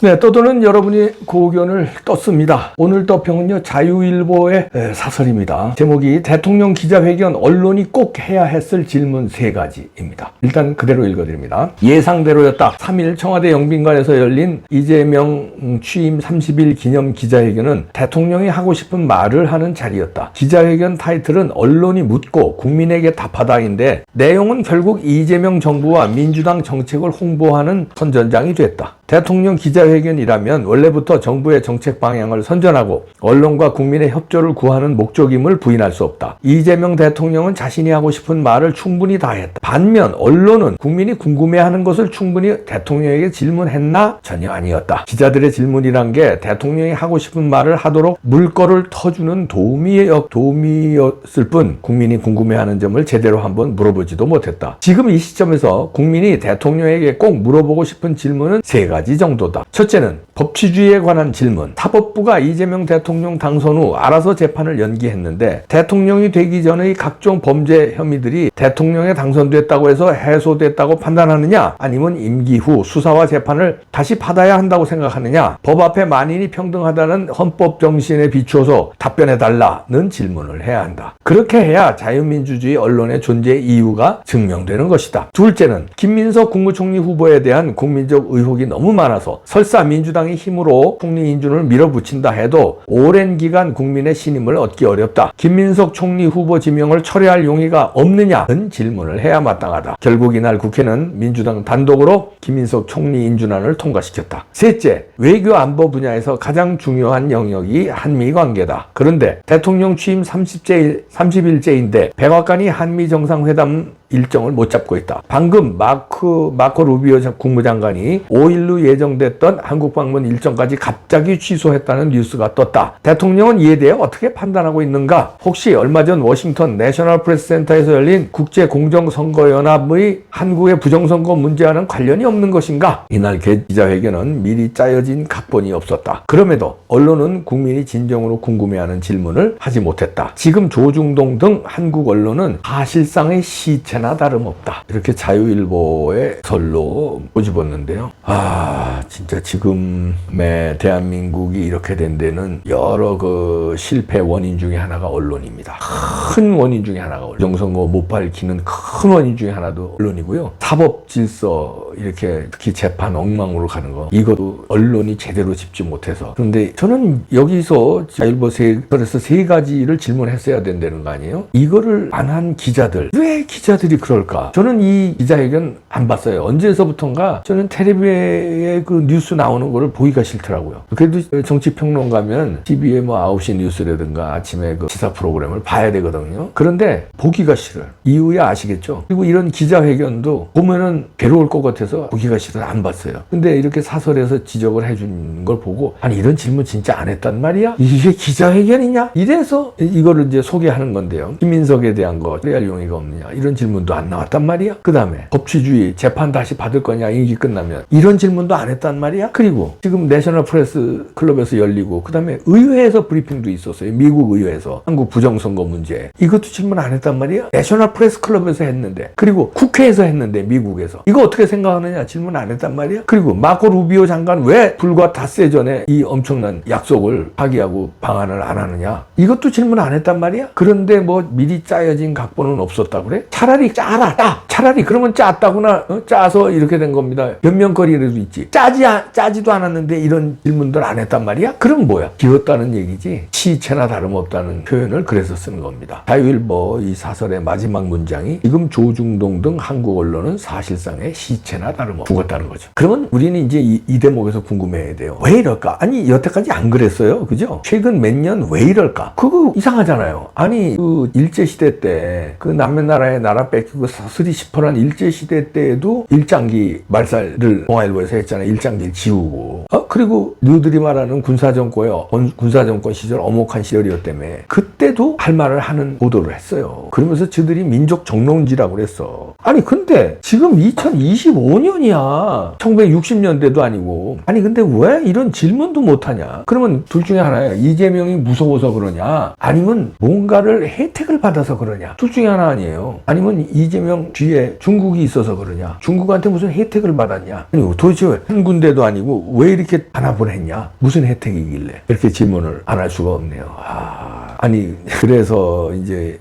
네, 떠도는 여러분이 고견을 떴습니다. 오늘 떠평은요, 자유일보의 사설입니다. 제목이 대통령 기자회견 언론이 꼭 해야 했을 질문 3가지입니다. 일단 그대로 읽어드립니다. 예상대로였다. 3일 청와대 영빈관에서 열린 이재명 취임 30일 기념 기자회견은 대통령이 하고 싶은 말을 하는 자리였다. 기자회견 타이틀은 언론이 묻고 국민에게 답하다인데 내용은 결국 이재명 정부와 민주당 정책을 홍보하는 선전장이 됐다. 대통령 기자회견이라면 원래부터 정부의 정책 방향을 선전하고 언론과 국민의 협조를 구하는 목적임을 부인할 수 없다. 이재명 대통령은 자신이 하고 싶은 말을 충분히 다 했다. 반면 언론은 국민이 궁금해하는 것을 충분히 대통령에게 질문했나? 전혀 아니었다. 기자들의 질문이란 게 대통령이 하고 싶은 말을 하도록 물꼬를 터주는 도움이었을 뿐 국민이 궁금해하는 점을 제대로 한번 물어보지도 못했다. 지금 이 시점에서 국민이 대통령에게 꼭 물어보고 싶은 질문은 3가지 정도다. 첫째는 법치주의에 관한 질문. 사법부가 이재명 대통령 당선 후 알아서 재판을 연기했는데 대통령이 되기 전의 각종 범죄 혐의들이 대통령에 당선됐다고 해서 해소됐다고 판단하느냐, 아니면 임기 후 수사와 재판을 다시 받아야 한다고 생각하느냐, 법 앞에 만인이 평등하다는 헌법 정신에 비추어서 답변해달라는 질문을 해야 한다. 그렇게 해야 자유민주주의 언론의 존재 이유가 증명되는 것이다. 둘째는 김민석 국무총리 후보에 대한 국민적 의혹이 너무 많아서 설사 민주당이 힘으로 총리 인준을 밀어붙인다 해도 오랜 기간 국민의 신임을 얻기 어렵다. 김민석 총리 후보 지명을 철회할 용의가 없느냐는 질문을 해야 마땅하다. 결국 이날 국회는 민주당 단독으로 김민석 총리 인준안을 통과시켰다. 셋째, 외교 안보 분야에서 가장 중요한 영역이 한미 관계다. 그런데 대통령 취임 30일째인데 백악관이 한미 정상회담 일정을 못 잡고 있다. 방금 마코 루비오 국무장관이 5일로 예정됐던 한국 방문 일정까지 갑자기 취소했다는 뉴스가 떴다. 대통령은 이에 대해 어떻게 판단하고 있는가? 혹시 얼마 전 워싱턴 내셔널 프레스 센터에서 열린 국제공정선거연합의 한국의 부정선거 문제와는 관련이 없는 것인가? 이날 기자회견은 미리 짜여진 각본이 없었다. 그럼에도 언론은 국민이 진정으로 궁금해하는 질문을 하지 못했다. 지금 조중동 등 한국 언론은 사실상의 시체나 다름없다. 이렇게 자유일보의 설로 꼬집었는데요. 진짜 지금의 대한민국이 이렇게 된 데는 여러 실패 원인 중에 하나가 언론입니다. 큰 원인 중에 하나가 언론. 부정선거 못 밝히는 큰 원인 중에 하나도 언론이고요. 사법 질서 이렇게 특히 재판 엉망으로 가는 거, 이것도 언론이 제대로 짚지 못해서. 그런데 저는 여기서 자유일보 그래서 3가지를 질문했어야 된다는 거 아니에요? 이거를 안 한 기자들, 왜 기자들이 그럴까? 저는 이 기자회견 안 봤어요. 언제서부턴가 저는 텔레비에 그 뉴스 나오는 거를 보기가 싫더라고요. 그래도 정치평론가면 TV에 9시 뉴스라든가 아침에 그 시사 프로그램을 봐야 되거든요. 그런데 보기가 싫어요. 이유에 아시겠죠? 그리고 이런 기자회견도 보면은 괴로울 것 같아서 보기가 싫어서 안 봤어요. 근데 이렇게 사설에서 지적을 해준 걸 보고, 아니 이런 질문 진짜 안 했단 말이야? 이게 기자회견이냐? 이래서 이거를 이제 소개하는 건데요. 김민석에 대한 거 처리할 용의가 없느냐, 이런 질문도 안 나왔단 말이야. 그 다음에 법치주의 재판 다시 받을 거냐, 임기 끝나면, 이런 질문도 안 했단 말이야. 그리고 지금 내셔널 프레스 클럽에서 열리고, 그 다음에 의회에서 브리핑도 있었어요. 미국 의회에서 한국 부정선거 문제, 이것도 질문 안 했단 말이야. 내셔널 프레스 클럽에서 했는데, 그리고 국회에서 했는데, 미국에서 이거 어떻게 생각하느냐, 질문 안 했단 말이야. 그리고 마코 루비오 장관 왜 불과 닷새 전에 이 엄청난 약속을 파기하고 방한을 안 하느냐, 이것도 질문 안 했단 말이야. 그런데 뭐 미리 짜여진 각본은 없었다 그래? 차라리 짜라. 차라리 그러면 짰다구나. 짜서 이렇게 된 겁니다. 변명거리라도 있지. 짜지도 않았는데 이런 질문들 안 했단 말이야? 그럼 뭐야? 비웠다는 얘기지. 시체나 다름없다는 표현을 그래서 쓰는 겁니다. 자유일보 이 사설의 마지막 문장이 지금 조중동 등 한국 언론은 사실상의 시체나 다름없다. 죽었다는 거죠. 그러면 우리는 이제 이 대목에서 궁금해야 돼요. 왜 이럴까? 아니 여태까지 안 그랬어요. 그죠? 최근 몇 년 왜 이럴까? 그거 이상하잖아요. 아니 그 일제시대 때 그 남의 나라에 나라 뺏기고 사슬이 시퍼런 일제시대 때에도 일장기 말살을 동아일보에서 했잖아요. 일장기를 지우고. 그리고 너희들이 말하는 군사정권 시절 엄혹한 시절이었다며. 그때도 할 말을 하는 보도를 했어요. 그러면서 저들이 민족 정론지라고 그랬어. 아니 근데 지금 2025년이야. 1960년대도 아니고. 아니 근데 왜 이런 질문도 못하냐? 그러면 둘 중에 하나예요. 이재명이 무서워서 그러냐? 아니면 뭔가를 혜택을 받아서 그러냐? 둘 중에 하나 아니에요. 아니면 아니 이재명 뒤에 중국이 있어서 그러냐? 중국한테 무슨 혜택을 받았냐? 아니 도대체 한 군데도 아니고 왜 이렇게 단합을 했냐? 무슨 혜택이길래? 이렇게 질문을 안 할 수가 없네요. 아니 그래서 이제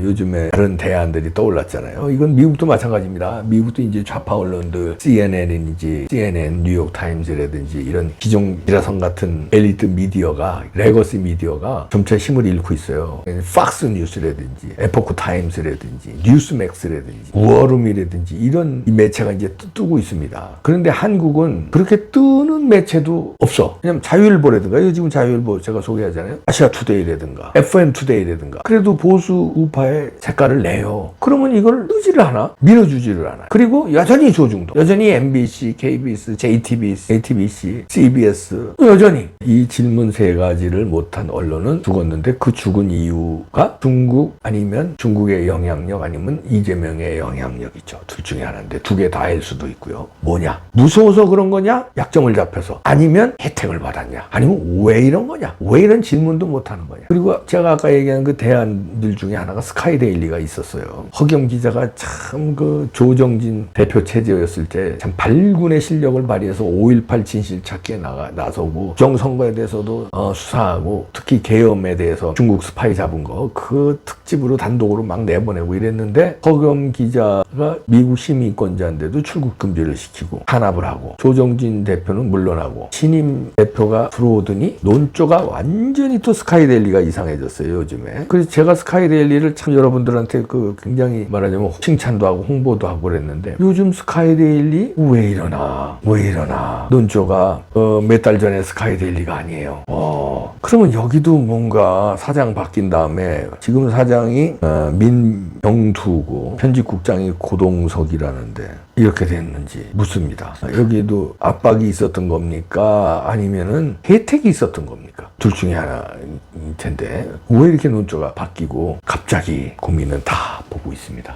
요즘에 다른 대안들이 떠올랐잖아요. 이건 미국도 마찬가지입니다. 미국도 이제 좌파 언론들 CNN인지 CNN, 뉴욕 타임즈라든지 이런 기종 지라성 같은 엘리트 미디어가 레거시 미디어가 점차 힘을 잃고 있어요. 팍스 뉴스라든지 에포크 타임스라든지 뉴스맥스라든지 워룸이라든지 이런 매체가 이제 뜨고 있습니다. 그런데 한국은 그렇게 뜨는 매체도 없어. 왜냐면 자유일보라든가 요즘 자유일보 제가 소개하잖아요. 아시아투데이라든가 FN투데이라든가 그래도 보수 우파의 색깔을 내요. 그러면 이걸 뜨지를 않아. 밀어주지를 않아. 그리고 여전히 조중동, 여전히 MBC, KBS, JTBC, ATBC, CBS 여전히 이 질문 세 가지를 못한 언론은 죽었는데 그 죽은 이유가 중국 아니면 중국의 영향력 아니면 이재명의 영향력이죠. 둘 중에 하나인데 두 개 다일 수도 있고요. 뭐냐? 무서워서 그런 거냐? 약점을 잡혀서. 아니면 혜택을 받았냐? 아니면 왜 이런 거냐? 왜 이런 질문도 못하는 거냐? 그리고 제가 아까 얘기한 그 대안들 중에 하나가 스카이데일리가 있었어요. 허겸 기자가 참 그 조정진 대표 체제였을 때 참 발군의 실력을 발휘해서 5.18 진실 찾기에 나서고 부정선거에 대해서도 수사하고 특히 계엄에 대해서 중국 스파이 잡은 거 그 특집으로 단독으로 막 내보내고 이랬는데 허겸 기자가 미국 시민권자인데도 출국 금지를 시키고 탄압을 하고 조정진 대표는 물러나고 신임 대표가 들어오더니 논조가 완전히 또 스카이데일리가 이상해졌어요 요즘에. 그래서 제가 스카이데일리를 참 여러분들한테 그 굉장히 말하자면 칭찬도 하고 홍보도 하고 그랬는데 요즘 스카이데일리 왜 이러나 논조가 몇 달 전에 스카이데일리가 아니에요. 그러면 여기도 뭔가 사장 바뀐 다음에 지금 사장이 민병투고 편집국장이 고동석이라는데 이렇게 됐는지 묻습니다. 여기도 압박이 있었던 겁니까? 아니면은 혜택이 있었던 겁니까? 둘 중에 하나일 텐데 왜 이렇게 논조가 바뀌고 갑자기 국민은 다 보고 있습니다.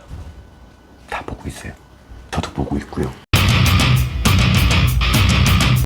다 보고 있어요. 저도 보고 있고요.